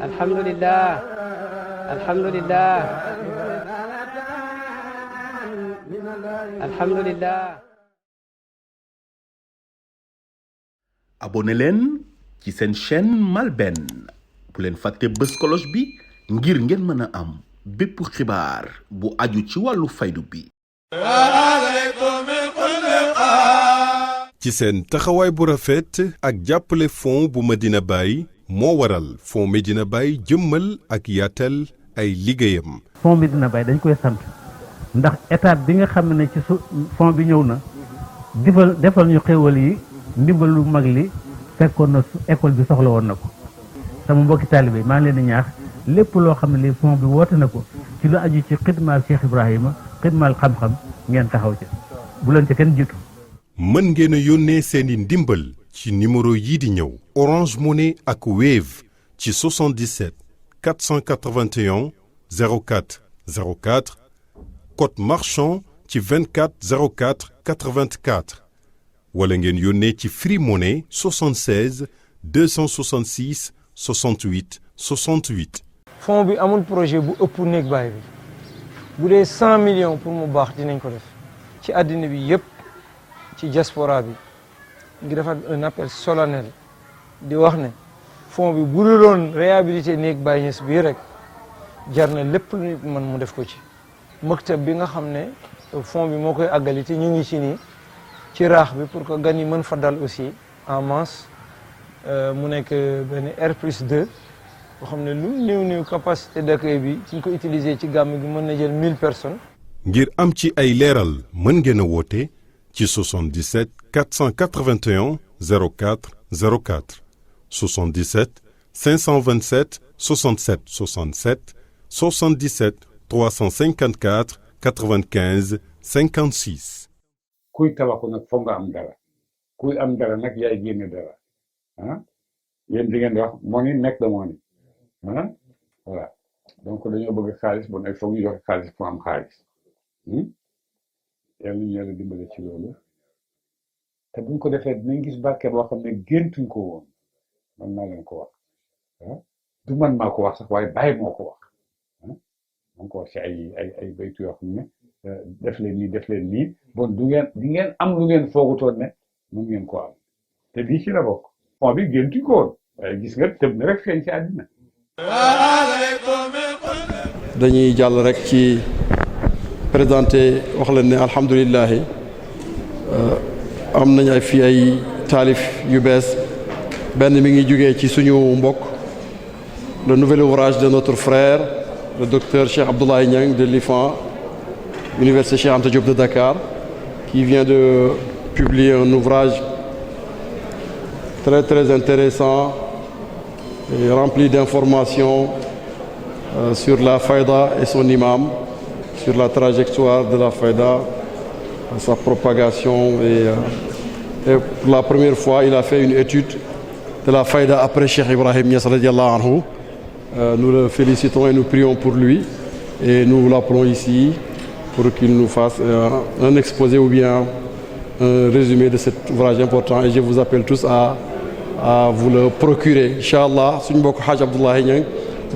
alhamdulillah alhamdulillah alhamdulillah. abonné leen ci seen chaîne MALBN bu leen fàtte bës cloche bi ngir ngeen mën a am bépp xibaar bu aju ci wàllu faydu bi. ci seen taxawaay bu rafet ak jàppale fond bu Medina Baye moo waral fond Medina Baye jëmmal ak yaatal ay liggéeyam. fond Medina Baye dañ koy sant ndax étape bi nga xam ne ci fond bi ñëw na defal ñu xéwal yi ndimbal lu mag li fekkoon na école bi soxla woon na ko. sama mbokki taalibe maa ngi leen di ñaax lépp loo xam ne li fond bi woote na ko ci lu aju ci xidmaal Cheikh Ibrahima xidmaal xam-xam ngeen taxaw ci bu leen ci kenn jiitu. mën ngeen a yónnee seeni ndimbal ci numéro yii di ñëw Orange Money ak Wave ci 77 481 04 04 code marchand ci 24 04 84 wala ngeen yónnee ci Free Money 76 266 68 68. fond bi amul projet bu ëpp néeg baay bi bu dee 100 millions pour mu baax dinañ ko def ci àddina bi yëpp ci diaspora bi ngi defaat un appel solennel di wax ne fond bi bu dul woon réhabilité néeg Baay Ñas bii rek jar na lépp lu nit mën mu def ko ci. maktab bi nga xam ne fond bi moo koy àggali te ñu ngi ci nii ci raax bi pour que gan yi mën fa dal aussi en masse mu nekk benn R+2 boo xam ne lu néew capacité d'accueil bi suñ ko utiliser ci gàmm gi mën na jël 1000 personnes. ngir am ci ay leeral mën ngeen a woote ci 77 481 04 04 77 527 67 67 77 354 95 56. kuy tabaxu nag foog nga am dara kuy am dara nag yaay génne dara ah yéen di ngeen di wax money make the money ah voilà donc dañoo bëgg xaalis bon ay foog ñu joxe xaalis pour am xaalis yàlla ñu yàlla dimbale ci loolu te buñ ko defee dinañ gis barke boo xam ne géntuñ ko woon man maa leen ko wax ah du man maa ko wax sax waaye bàyyi moo ko wax ah moo ko wax ci ay baytu yoo xam ne def leen nii bon di ngeen am lu ngeen foogutoon ne mun ngeen ko am te lii ci la bokk fond bi géntuñ ko woon waaye gis nga tëb na rek feeñ ci àddina. dañuy jàll rek ci présenté wax leen ne alhamdulilahi am nañ fii ay taalif yu bees benn mi ngi jógee ci suñu mbokk le nouvel ouvrage de notre frère le docteur Cheikh Abdoulaye Niang de l'IFAN Université Cheikh Anta Diop de Dakar qui vient de publier un ouvrage très intéressant et rempli d'informations sur la Faïda et son imam, sur la trajectoire de la Faïda, sa propagation et pour la première fois il a fait une étude de la Faïda après Cheikh Ibrahim Niass radiallahu anhu. Nous le félicitons et nous prions pour lui et nous l'appelons ici pour qu'il nous fasse un exposé ou bien un résumé de cet ouvrage important et je vous appelle tous à vous le procurer inchallah. Suñu mbokk Hadj Abdoulaye Niang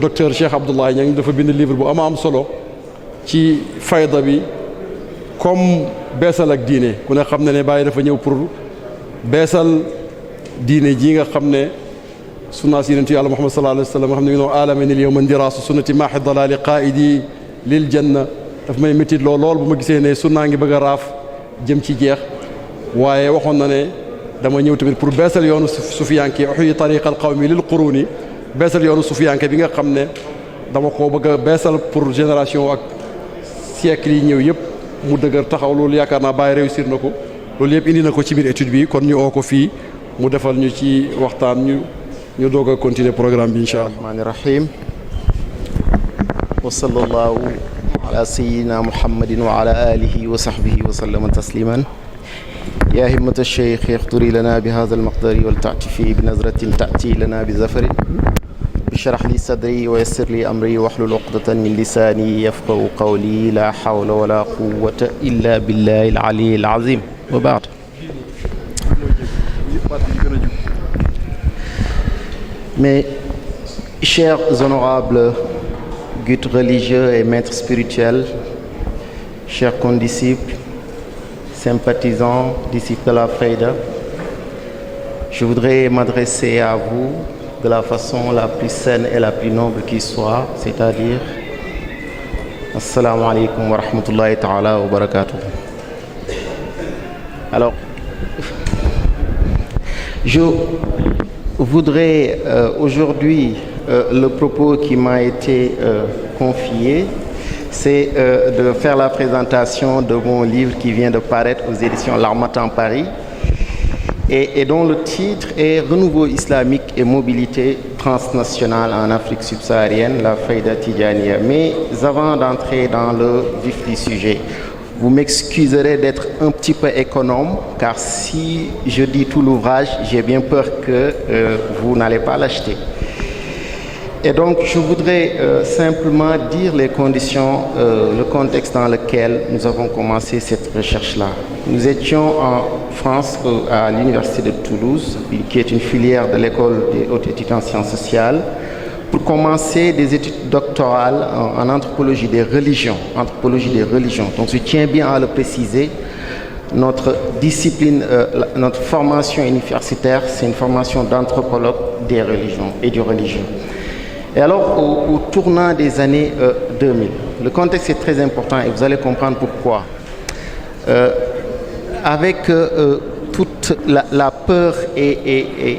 docteur Cheikh Abdoulaye Niang dafa bind livre bu am solo ci fayda bi comme beesal ak diine ku ne xam ne Baye dafa ñëw pour beesal diine ji nga xam ne sunna si yonentu Yàlla Muhammad sallallahu alayhi wa sallam nga xam ne ngi noonu alamani al yawma ndiraasu sunnati maahi dalaali qaidi lil janna daf may métit lool bu ma gisee ne sunnaa ngi bëgg a raaf jëm ci jeex waaye waxoon na ne dama ñëw tamit pour beesal yoonu sufiyanke uxyi tariqa al qawmi lil quruni beesal yoonu sufiyanke bi nga xam ne dama ko bëgg a beesal pour génération ak siècle yi ñëw yëpp mu dëgër taxaw loolu yaakaar naa Baye réussir na ko loolu yëpp indi na ko ci biir étude bi kon ñu oo ko fii mu defal ñu ci waxtaan ñu doog a continuer programme bi incha allah. rahmaani rahim wa sallallahu ala sayyidina muhammadin wa ala alihi wa sahbihi wa sallama tasliman يا همة الشيخ اخطري لنا بهذا المقدر ولتعطفي بنظرة تأتي لنا بزفر اشرح لي صدري ويسر لي أمري واحلل عقدة من لساني يفقهوا قولي لا حول ولا قوة إلا بالله العلي العظيم وبعد Mes chers honorables guides religieux et maîtres spirituels, chers condisciples, sympathisants, disciples de la Fayda, je voudrais m'adresser à vous de la façon la plus saine et la plus noble qui soit, c'est-à-dire Assalamu alaikum wa rahmatullahi ta'ala wa barakatuh. Alors, je voudrais aujourd'hui, le propos qui m'a été confié, c'est de faire la présentation de mon livre qui vient de paraître aux éditions L'Harmattan Paris et dont le titre est Renouveau islamique et mobilité transnationale en Afrique subsaharienne, la Fayda Tidjaniya. Mais avant d'entrer dans le vif du sujet, vous m'excuserez d'être un petit peu économe, car si je dis tout l'ouvrage, j'ai bien peur que vous n'allez pas l'acheter. Et donc, je voudrais simplement dire les conditions, le contexte dans lequel nous avons commencé cette recherche-là. Nous étions en France, à l'Université de Toulouse, qui est une filière de l'École des hautes études en sciences sociales, pour commencer des études doctorales en anthropologie des religions. Donc, je tiens bien à le préciser. Notre discipline, notre formation universitaire, c'est une formation d'anthropologue des religions et du religieux. Et alors, au tournant des années 2000, le contexte est très important et vous allez comprendre pourquoi. Avec toute la peur et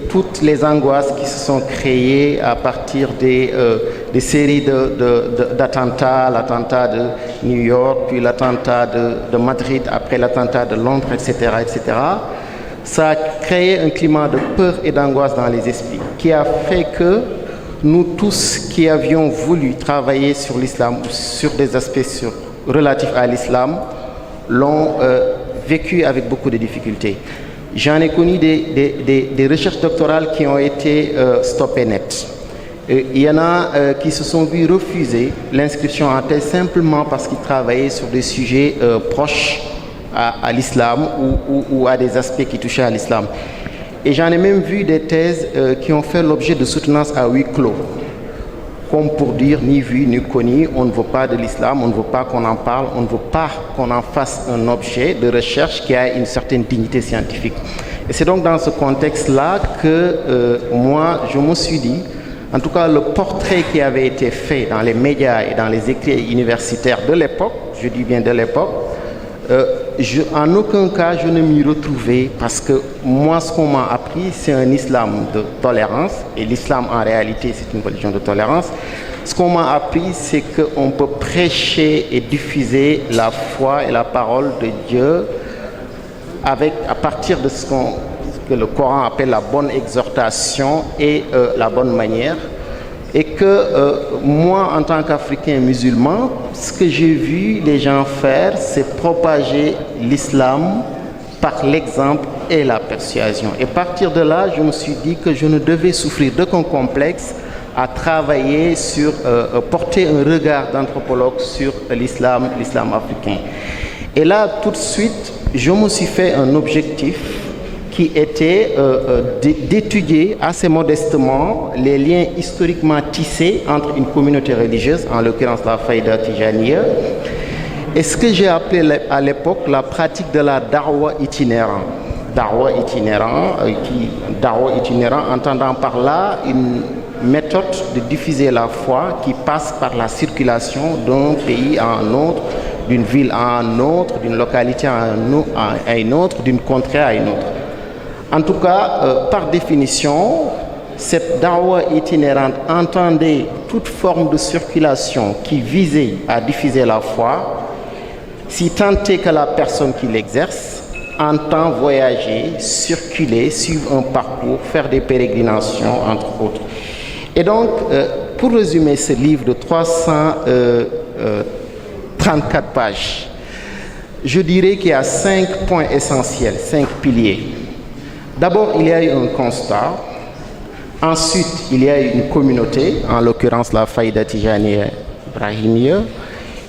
toutes les angoisses qui se sont créées à partir des séries d'attentats, l'attentat de New York, puis l'attentat de Madrid, après l'attentat de Londres, etc., ça a créé un climat de peur et d'angoisse dans les esprits qui a fait que nous tous qui avions voulu travailler sur l'islam ou sur des aspects relatifs à l'islam l'ont vécu avec beaucoup de difficultés. J'en ai connu des recherches doctorales qui ont été stoppées net. Il y en a qui se sont vus refuser l'inscription en thèse simplement parce qu'ils travaillaient sur des sujets proches à l'islam ou à des aspects qui touchaient à l'islam. Et j'en ai même vu des thèses qui ont fait l'objet de soutenance à huis clos. Comme pour dire, ni vu, ni connu, on ne veut pas de l'islam, on ne veut pas qu'on en parle, on ne veut pas qu'on en fasse un objet de recherche qui a une certaine dignité scientifique. Et c'est donc dans ce contexte-là que moi, je me suis dit, en tout cas le portrait qui avait été fait dans les médias et dans les écrits universitaires de l'époque, je dis bien de l'époque, en aucun cas je ne m'y retrouvais parce que moi ce qu'on m'a appris c'est un islam de tolérance et l'islam en réalité c'est une religion de tolérance. Ce qu'on m'a appris c'est qu'on peut prêcher et diffuser la foi et la parole de Dieu à partir de ce que le Coran appelle la bonne exhortation et la bonne manière. Et que moi, en tant qu'Africain musulman, ce que j'ai vu les gens faire, c'est propager l'islam par l'exemple et la persuasion. Et à partir de là, je me suis dit que je ne devais souffrir d'aucun complexe à travailler sur, porter un regard d'anthropologue sur l'islam africain. Et là, tout de suite, je me suis fait un objectif qui était d'étudier assez modestement les liens historiquement tissés entre une communauté religieuse, en l'occurrence la Fayda Tidjaniya, et ce que j'ai appelé à l'époque la pratique de la da'wa itinérant. Da'wa itinérant entendant par là une méthode de diffuser la foi qui passe par la circulation d'un pays à un autre, d'une ville à un autre, d'une localité à une autre, d'une contrée à une autre. En tout cas, par définition, cette da'wa itinérante entendait toute forme de circulation qui visait à diffuser la foi, si tant est que la personne qui l'exerce entend voyager, circuler, suivre un parcours, faire des pérégrinations, entre autres. Et donc, pour résumer ce livre de 334 pages, je dirais qu'il y a 5 points essentiels, 5 piliers. D'abord, il y a eu un constat. Ensuite, il y a eu une communauté, en l'occurrence la Fayda Tidjaniya Ibrahimiya.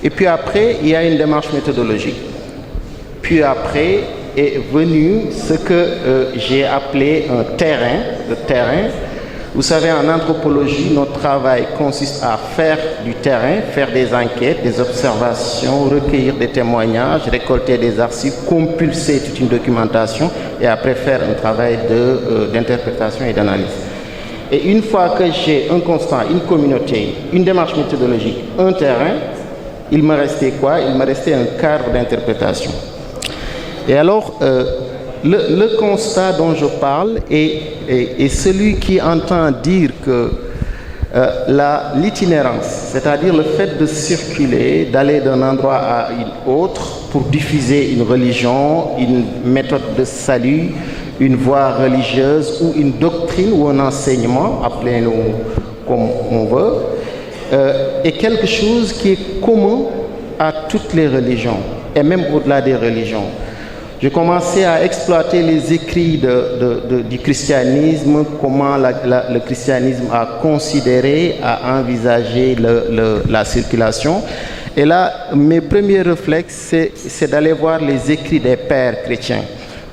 Et puis après, il y a une démarche méthodologique. Puis après est venu ce que j'ai appelé un terrain, le terrain, Vous savez, en anthropologie, notre travail consiste à faire du terrain, faire des enquêtes, des observations, recueillir des témoignages, récolter des archives, compulser toute une documentation et après faire un travail d'interprétation et d'analyse. Et une fois que j'ai un constat, une communauté, une démarche méthodologique, un terrain, il me restait quoi? Il me restait un cadre d'interprétation. Et alors, le constat dont je parle est celui qui entend dire que l'itinérance, c'est-à-dire le fait de circuler, d'aller d'un endroit à un autre pour diffuser une religion, une méthode de salut, une voie religieuse ou une doctrine ou un enseignement, appelez-nous comme on veut, est quelque chose qui est commun à toutes les religions et même au-delà des religions. J'ai commencé à exploiter les écrits du christianisme, comment le christianisme a considéré, a envisagé la circulation. Et là, mes premiers réflexes, c'est d'aller voir les écrits des pères chrétiens.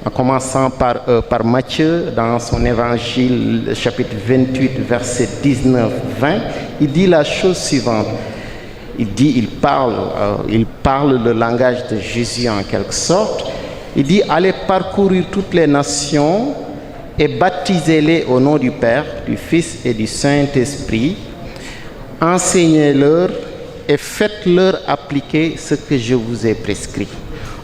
En commençant par Matthieu, dans son évangile, chapitre 28, verset 19-20, il dit la chose suivante. Il parle le langage de Jésus en quelque sorte. Il dit, allez parcourir toutes les nations et baptisez-les au nom du Père, du Fils et du Saint-Esprit. Enseignez-leur et faites-leur appliquer ce que je vous ai prescrit.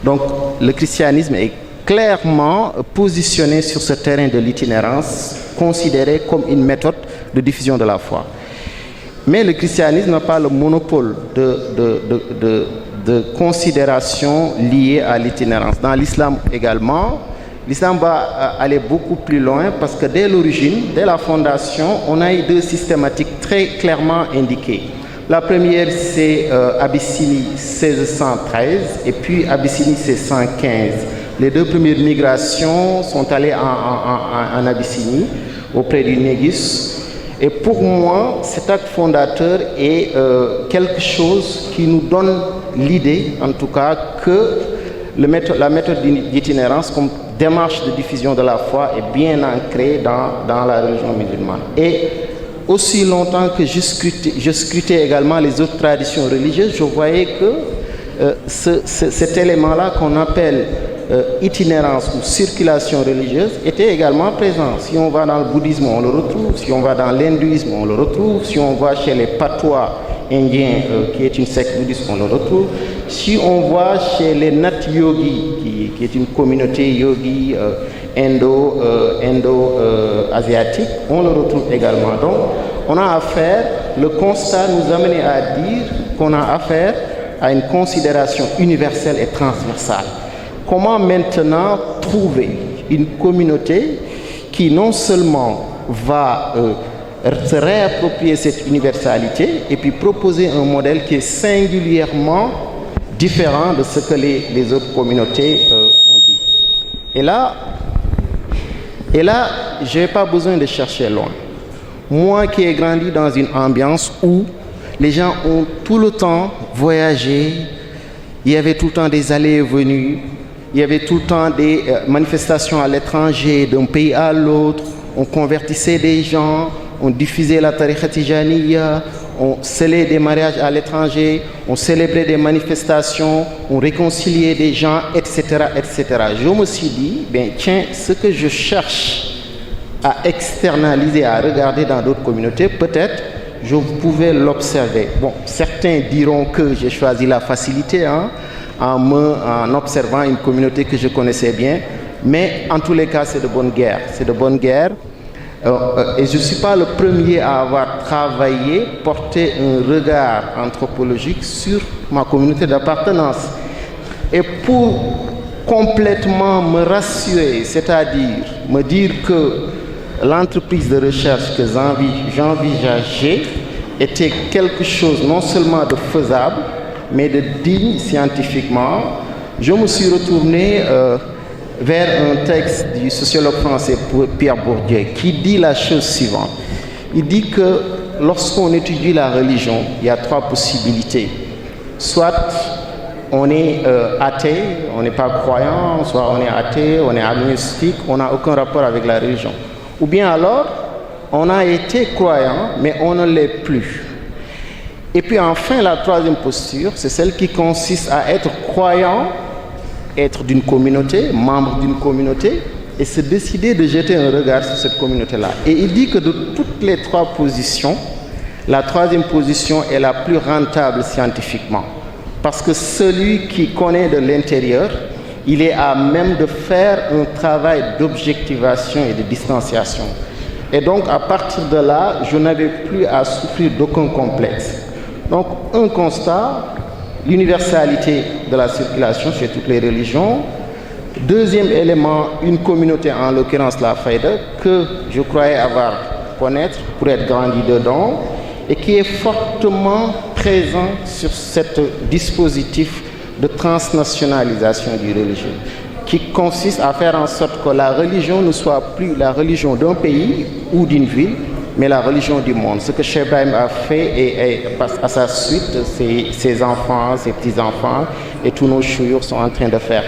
Donc, le christianisme est clairement positionné sur ce terrain de l'itinérance, considéré comme une méthode de diffusion de la foi. Mais le christianisme n'a pas le monopole de considérations liées à l'itinérance. Dans l'islam également, l'islam va aller beaucoup plus loin parce que dès l'origine, dès la fondation, on a eu deux systématiques très clairement indiquées. La première, c'est Abyssinie 1613 et puis Abyssinie 1615. Les deux premières migrations sont allées en Abyssinie, auprès du Négus. Et pour moi, cet acte fondateur est quelque chose qui nous donne l'idée, en tout cas, que la méthode d'itinérance comme démarche de diffusion de la foi est bien ancrée dans la religion musulmane. Et aussi longtemps que je scrutais également les autres traditions religieuses, je voyais que cet élément-là qu'on appelle itinérance ou circulation religieuse était également présent. Si on va dans le bouddhisme, on le retrouve. Si on va dans l'hindouisme, on le retrouve. Si on va chez les patois indiens, qui est une secte bouddhiste, on le retrouve. Si on va chez les Nat Yogis, qui est une communauté yogi indo-asiatique, on le retrouve également. Donc, on a affaire, le constat nous amène à dire qu'on a affaire à une considération universelle et transversale. Comment maintenant trouver une communauté qui non seulement va se réapproprier cette universalité et puis proposer un modèle qui est singulièrement différent de ce que les autres communautés ont dit. Et là, je n'ai pas besoin de chercher loin. Moi qui ai grandi dans une ambiance où les gens ont tout le temps voyagé, il y avait tout le temps des allées et venues, il y avait tout le temps des manifestations à l'étranger, d'un pays à l'autre, on convertissait des gens, on diffusait la tariqa tijaniya, on scellait des mariages à l'étranger, on célébrait des manifestations, on réconciliait des gens, etc., etc. Je me suis dit, tiens, ce que je cherche à externaliser, à regarder dans d'autres communautés, peut-être je pouvais l'observer. Bon, certains diront que j'ai choisi la facilité en observant une communauté que je connaissais bien, mais en tous les cas, c'est de bonne guerre. C'est de bonne guerre. Et je ne suis pas le premier à avoir travaillé, porté un regard anthropologique sur ma communauté d'appartenance. Et pour complètement me rassurer, c'est-à-dire me dire que l'entreprise de recherche que j'envisageais était quelque chose non seulement de faisable, mais de digne scientifiquement, je me suis retourné vers un texte du sociologue français Pierre Bourdieu qui dit la chose suivante. Il dit que lorsqu'on étudie la religion, il y a trois possibilités. Soit on est athée, on n'est pas croyant, soit on est athée, on est agnostique, on n'a aucun rapport avec la religion. Ou bien alors, On a été croyant, mais on ne l'est plus. Et puis enfin, la troisième posture, c'est celle qui consiste à être croyant, être d'une communauté, membre d'une communauté, et se décider de jeter un regard sur cette communauté-là. Et il dit que de toutes les trois positions, la troisième position est la plus rentable scientifiquement. Parce que celui qui connaît de l'intérieur, il est à même de faire un travail d'objectivation et de distanciation. Et donc, à partir de là, je n'avais plus à souffrir d'aucun complexe. Donc, un constat, l'universalité de la circulation chez toutes les religions. Deuxième élément, une communauté, en l'occurrence la Fayda, que je croyais avoir connaître pour être grandi dedans, et qui est fortement présent sur ce dispositif de transnationalisation du religieux, qui consiste à faire en sorte que la religion ne soit plus la religion d'un pays ou d'une ville, mais la religion du monde. Ce que Cheikh Ibrahim a fait et à sa suite, ses enfants, ses petits-enfants et tous nos chouyours sont en train de faire.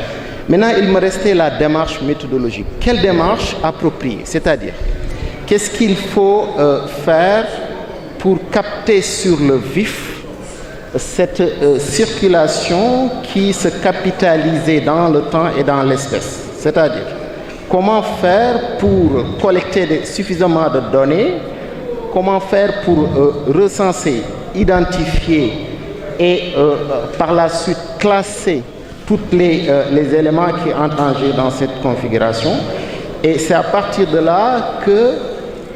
Maintenant, il me restait la démarche méthodologique. Quelle démarche appropriée? C'est-à-dire, qu'est-ce qu'il faut faire pour capter sur le vif cette circulation qui se capitalisait dans le temps et dans l'espace? C'est-à-dire, comment faire pour collecter suffisamment de données? Comment faire pour recenser, identifier et par la suite classer tous les éléments qui entrent en jeu dans cette configuration? Et c'est à partir de là que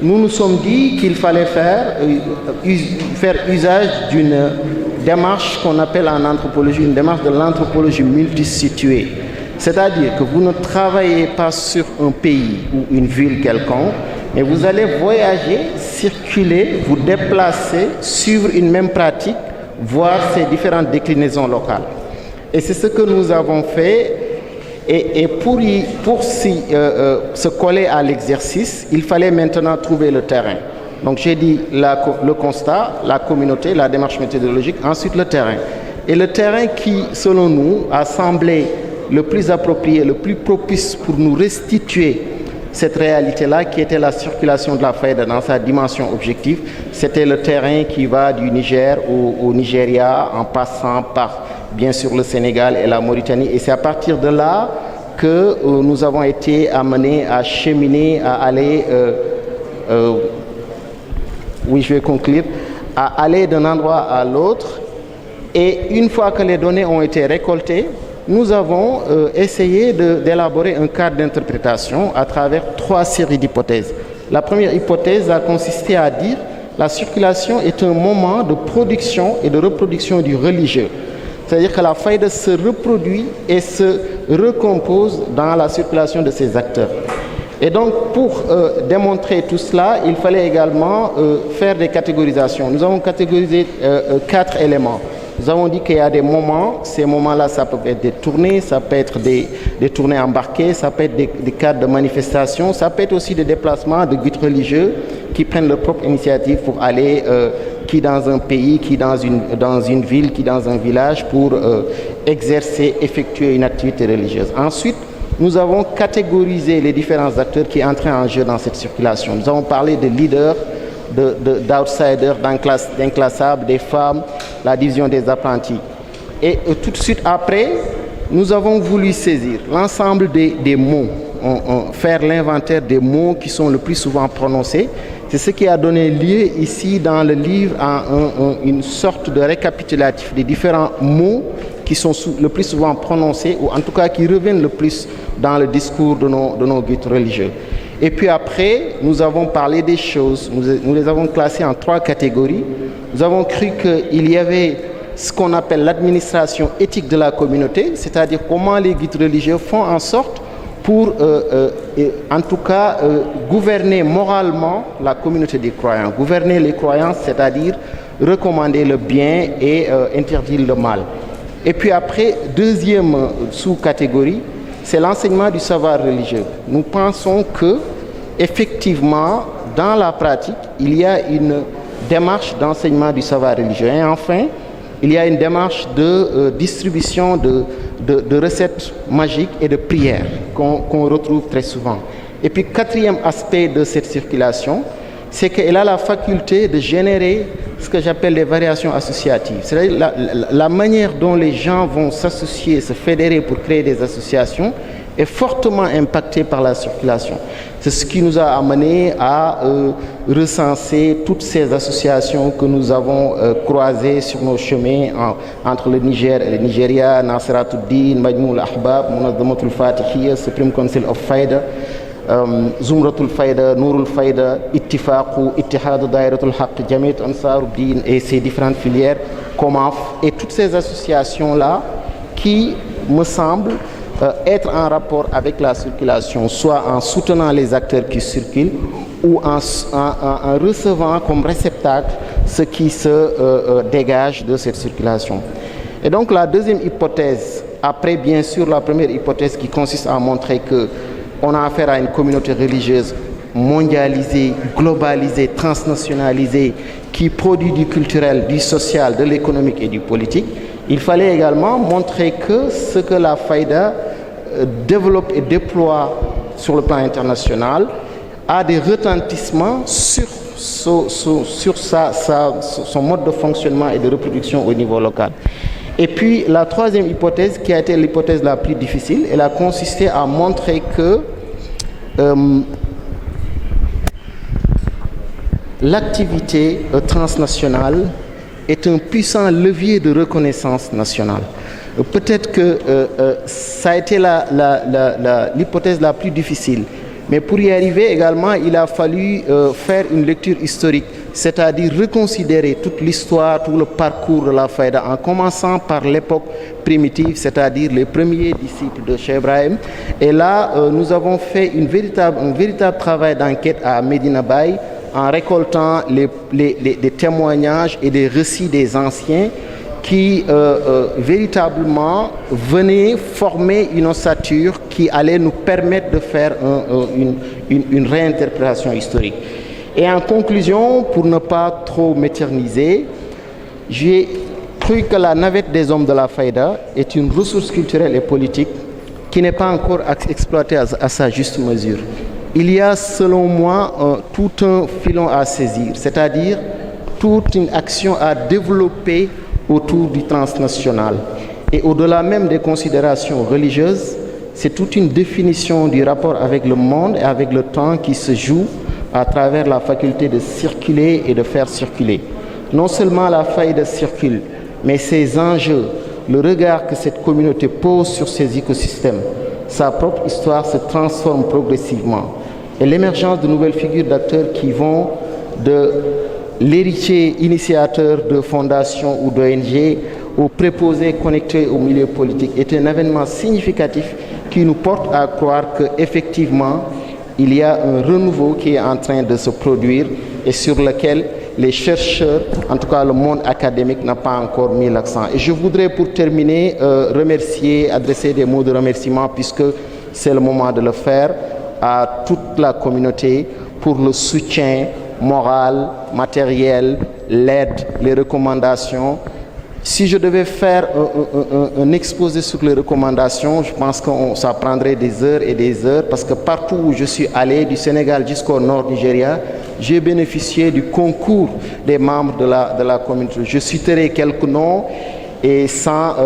nous nous sommes dit qu'il fallait faire usage d'une démarche qu'on appelle en anthropologie, une démarche de l'anthropologie multisituée. C'est-à-dire que vous ne travaillez pas sur un pays ou une ville quelconque, mais vous allez voyager, circuler, vous déplacer, suivre une même pratique, voir ses différentes déclinaisons locales. Et c'est ce que nous avons fait. Et pour se coller à l'exercice, il fallait maintenant trouver le terrain. Donc j'ai dit le constat, la communauté, la démarche méthodologique, ensuite le terrain. Et le terrain qui, selon nous, a semblé le plus approprié, le plus propice pour nous restituer cette réalité-là, qui était la circulation de la Fayda dans sa dimension objective, c'était le terrain qui va du Niger au Nigeria, en passant par, bien sûr, le Sénégal et la Mauritanie. Et c'est à partir de là que nous avons été amenés à cheminer, à aller, oui, je vais conclure, à aller d'un endroit à l'autre. Et une fois que les données ont été récoltées, nous avons essayé d'élaborer un cadre d'interprétation à travers 3 séries d'hypothèses. La première hypothèse a consisté à dire que la circulation est un moment de production et de reproduction du religieux. C'est-à-dire que la Fayda se reproduit et se recompose dans la circulation de ses acteurs. Et donc, pour démontrer tout cela, il fallait également faire des catégorisations. Nous avons catégorisé 4 éléments. Nous avons dit qu'il y a des moments, ces moments-là, ça peut être des tournées, ça peut être des tournées embarquées, ça peut être des cadres de manifestation, ça peut être aussi des déplacements de guides religieux qui prennent leur propre initiative pour aller, qui dans un pays, qui dans une ville, qui dans un village, pour exercer, effectuer une activité religieuse. Ensuite, nous avons catégorisé les différents acteurs qui entraient en jeu dans cette circulation. Nous avons parlé de leaders, d'outsiders, d'inclassables, des femmes, la division des apprentis. Et tout de suite après, nous avons voulu saisir l'ensemble des mots, faire l'inventaire des mots qui sont le plus souvent prononcés. C'est ce qui a donné lieu ici dans le livre à une sorte de récapitulatif des différents mots qui sont le plus souvent prononcés, ou en tout cas qui reviennent le plus dans le discours de nos guides religieux. Et puis après, nous avons parlé des choses, nous les avons classées en 3 catégories. Nous avons cru qu'il y avait ce qu'on appelle l'administration éthique de la communauté, c'est-à-dire comment les guides religieux font en sorte pour, en tout cas, gouverner moralement la communauté des croyants. Gouverner les croyants, c'est-à-dire recommander le bien et interdire le mal. Et puis après, deuxième sous-catégorie, c'est l'enseignement du savoir religieux. Nous pensons que, effectivement, dans la pratique, il y a une démarche d'enseignement du savoir religieux. Et enfin, il y a une démarche de distribution de recettes magiques et de prières qu'on retrouve très souvent. Et puis, quatrième aspect de cette circulation, c'est qu'elle a la faculté de générer ce que j'appelle les variations associatives. C'est-à-dire la manière dont les gens vont s'associer, se fédérer pour créer des associations est fortement impactée par la circulation. C'est ce qui nous a amené à recenser toutes ces associations que nous avons croisées sur nos chemins entre le Niger et le Nigeria, Nasratuddin, Majmoul Ahbab, Munazamatul Fatihiyya, Supreme Council of Faida, Zumratul Faida, Nourul Faida, Ittifaqu, Ittihad Dairatul Haq, Jamiat Ansaruddin et ses différentes filières, Komaf, et toutes ces associations-là qui me semblent être en rapport avec la circulation, soit en soutenant les acteurs qui circulent ou en recevant comme réceptacle ce qui se dégage de cette circulation. Et donc la deuxième hypothèse, après bien sûr la première hypothèse qui consiste à montrer qu'on a affaire à une communauté religieuse mondialisée, globalisée, transnationalisée, qui produit du culturel, du social, de l'économique et du politique, il fallait également montrer que ce que la Faïda développe et déploie sur le plan international a des retentissements sur son mode de fonctionnement et de reproduction au niveau local. Et puis la troisième hypothèse, qui a été l'hypothèse la plus difficile, elle a consisté à montrer que l'activité transnationale est un puissant levier de reconnaissance nationale. Peut-être que ça a été l'hypothèse la plus difficile. Mais pour y arriver également, il a fallu faire une lecture historique, c'est-à-dire reconsidérer toute l'histoire, tout le parcours de la Faïda, en commençant par l'époque primitive, c'est-à-dire les premiers disciples de Cheikh Ibrahim. Et là, nous avons fait un véritable travail d'enquête à Medina Baye, en récoltant les témoignages et des récits des anciens qui véritablement venaient former une ossature qui allait nous permettre de faire une réinterprétation historique. Et en conclusion, pour ne pas trop m'éterniser, j'ai cru que la navette des hommes de la Faïda est une ressource culturelle et politique qui n'est pas encore exploitée à sa juste mesure. Il y a, selon moi, tout un filon à saisir, c'est-à-dire toute une action à développer autour du transnational. Et au-delà même des considérations religieuses, c'est toute une définition du rapport avec le monde et avec le temps qui se joue à travers la faculté de circuler et de faire circuler. Non seulement la Faïda circule, mais ses enjeux, le regard que cette communauté pose sur ces écosystèmes, sa propre histoire se transforme progressivement. Et l'émergence de nouvelles figures d'acteurs qui vont de l'héritier initiateur de fondations ou d'ONG au préposé connecté au milieu politique est un événement significatif qui nous porte à croire qu'effectivement, il y a un renouveau qui est en train de se produire et sur lequel les chercheurs, en tout cas le monde académique, n'a pas encore mis l'accent. Et je voudrais pour terminer adresser des mots de remerciement puisque c'est le moment de le faire à toute la communauté pour le soutien moral, matériel, l'aide, les recommandations. Si je devais faire un exposé sur les recommandations, je pense que ça prendrait des heures et des heures parce que partout où je suis allé, du Sénégal jusqu'au nord Nigeria, j'ai bénéficié du concours des membres de la communauté. Je citerai quelques noms et sans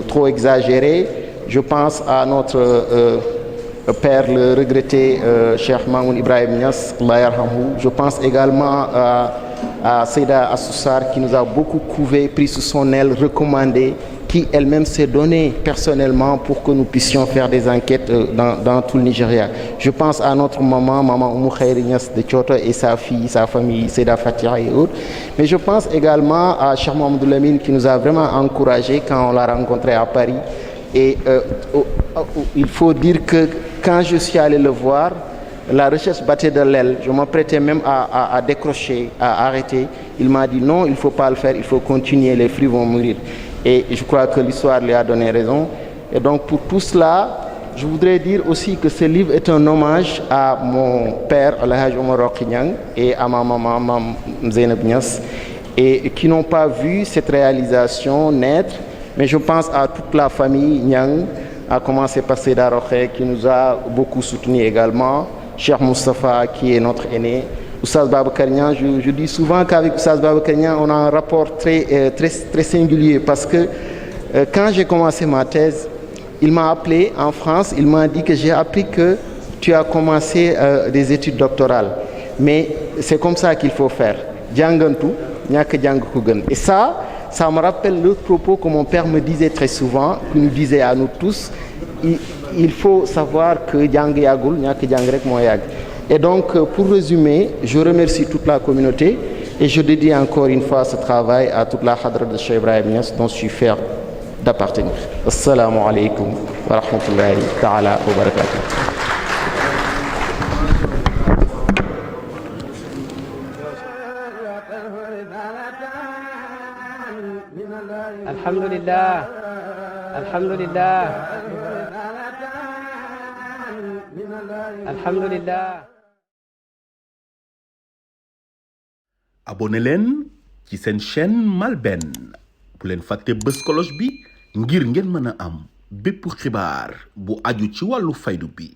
trop exagérer, je pense à notre père, le regretté Cheikh Mamoun Ibrahim Niass, Allah yarhamou. Je pense également à Seyda Assoussar qui nous a beaucoup couvé, pris sous son aile, recommandé, qui elle-même s'est donnée personnellement pour que nous puissions faire des enquêtes dans tout le Nigeria. Je pense à notre maman Oumou Khairi Niass de Tchoto et sa fille, sa famille, Seyda Fatiha et autres. Mais je pense également à Cheikh Mohamed Lamine qui nous a vraiment encouragés quand on l'a rencontré à Paris. Et il faut dire que quand je suis allé le voir, la recherche battait de l'aile. Je m'apprêtais même à décrocher, à arrêter. Il m'a dit non, il ne faut pas le faire, il faut continuer, les fruits vont mourir. Et je crois que l'histoire lui a donné raison. Et donc pour tout cela, je voudrais dire aussi que ce livre est un hommage à mon père, Alhaj Omar Rokinyang, et à ma maman, Mme Zeynep Niass, et qui n'ont pas vu cette réalisation naître. Mais je pense à toute la famille Niang, à commencer par Seyda Rokhaya qui nous a beaucoup soutenus également, Cheikh Moustapha qui est notre aîné, Oustaz Babacar Niang, je dis souvent qu'avec Oustaz Babacar Niang, on a un rapport très singulier parce que quand j'ai commencé ma thèse, il m'a appelé en France, il m'a dit que j'ai appris que tu as commencé des études doctorales. Mais c'est comme ça qu'il faut faire. Djangantu, ñak jang ko gën. Et ça me rappelle l'autre propos que mon père me disait très souvent, qu'il nous disait à nous tous, il faut savoir que jang yagul, ñak jang rek mo yag. Et donc, pour résumer, je remercie toute la communauté et je dédie encore une fois ce travail à toute la Hadra de Cheikh Ibrahim Niass dont je suis fier d'appartenir. Assalamu alaikum wa rahmatullahi ta'ala wa barakatuh. Alhamdulillah. Alhamdulillah. Alhamdulillah. abonné leen ci seen chaîne MALBN bu leen fàtte bës cloche bi ngir ngeen mën a am bépp xibaar bu aju ci wàllu faydu bi